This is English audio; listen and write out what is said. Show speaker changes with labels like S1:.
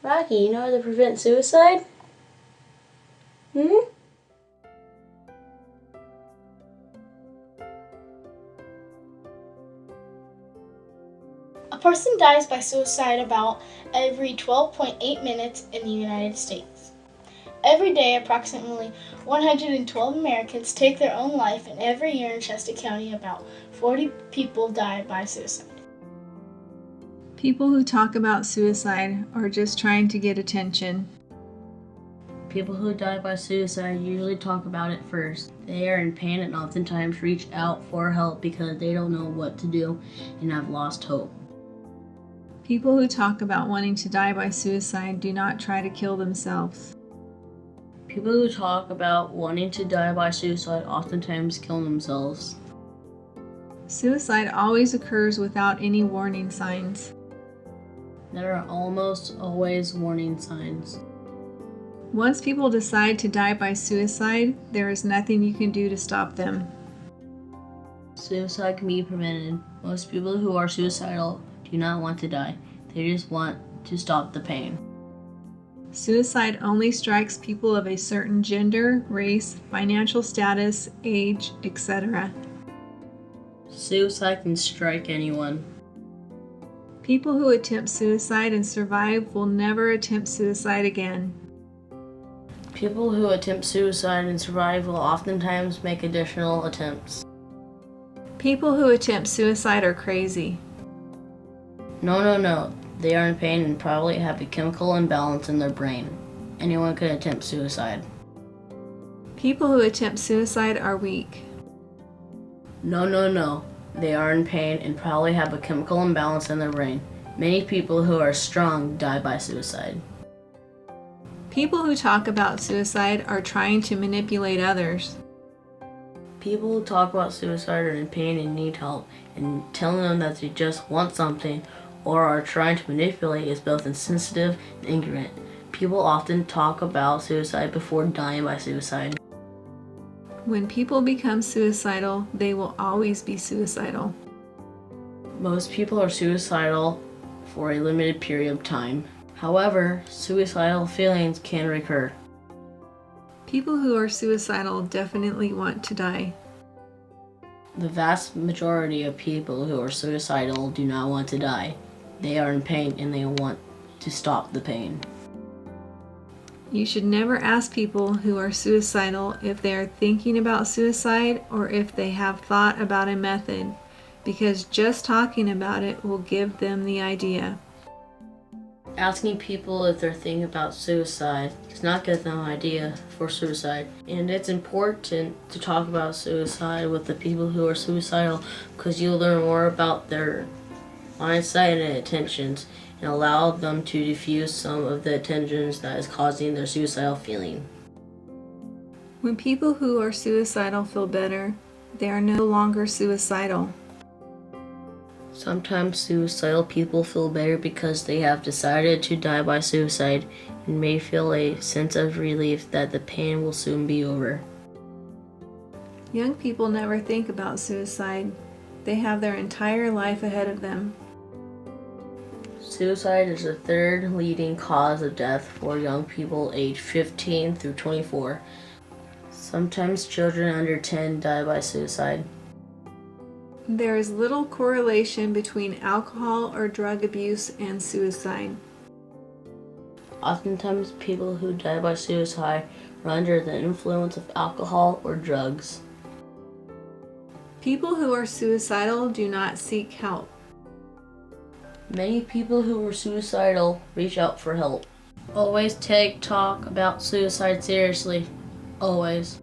S1: Rocky, you know how to prevent suicide?
S2: A person dies by suicide about every 12.8 minutes in the United States. Every day, approximately 112 Americans take their own life, and every year in Shasta County, about 40 people die by suicide.
S3: People who talk about suicide are just trying to get attention.
S4: People who die by suicide usually talk about it first. They are in pain and oftentimes reach out for help because they don't know what to do and have lost hope.
S3: People who talk about wanting to die by suicide do not try to kill themselves.
S4: People who talk about wanting to die by suicide oftentimes kill themselves.
S3: Suicide always occurs without any warning signs.
S4: There are almost always warning signs.
S3: Once people decide to die by suicide, there is nothing you can do to stop them.
S4: Suicide can be prevented. Most people who are suicidal do not want to die. They just want to stop the pain.
S3: Suicide only strikes people of a certain gender, race, financial status, age, etc.
S4: Suicide can strike anyone.
S3: People who attempt suicide and survive will never attempt suicide again.
S4: People who attempt suicide and survive will oftentimes make additional attempts.
S3: People who attempt suicide are crazy.
S4: No. They are in pain and probably have a chemical imbalance in their brain. Anyone could attempt suicide.
S3: People who attempt suicide are weak.
S4: No. They are in pain and probably have a chemical imbalance in their brain. Many people who are strong die by suicide.
S3: People who talk about suicide are trying to manipulate others.
S4: People who talk about suicide are in pain and need help, and telling them that they just want something or are trying to manipulate is both insensitive and ignorant. People often talk about suicide before dying by suicide.
S3: When people become suicidal, they will always be suicidal.
S4: Most people are suicidal for a limited period of time. However, suicidal feelings can recur.
S3: People who are suicidal definitely want to die.
S4: The vast majority of people who are suicidal do not want to die. They are in pain and they want to stop the pain.
S3: You should never ask people who are suicidal if they are thinking about suicide or if they have thought about a method, because just talking about it will give them the idea.
S4: Asking people if they're thinking about suicide does not give them an idea for suicide. And it's important to talk about suicide with the people who are suicidal because you'll learn more about their mindset and intentions and allow them to diffuse some of the tensions that is causing their suicidal feeling.
S3: When people who are suicidal feel better, they are no longer suicidal.
S4: Sometimes suicidal people feel better because they have decided to die by suicide and may feel a sense of relief that the pain will soon be over.
S3: Young people never think about suicide. They have their entire life ahead of them.
S4: Suicide is the third leading cause of death for young people aged 15 through 24. Sometimes children under 10 die by suicide.
S3: There is little correlation between alcohol or drug abuse and suicide.
S4: Oftentimes, people who die by suicide are under the influence of alcohol or drugs.
S3: People who are suicidal do not seek help.
S4: Many people who are suicidal reach out for help. Always talk about suicide seriously. Always.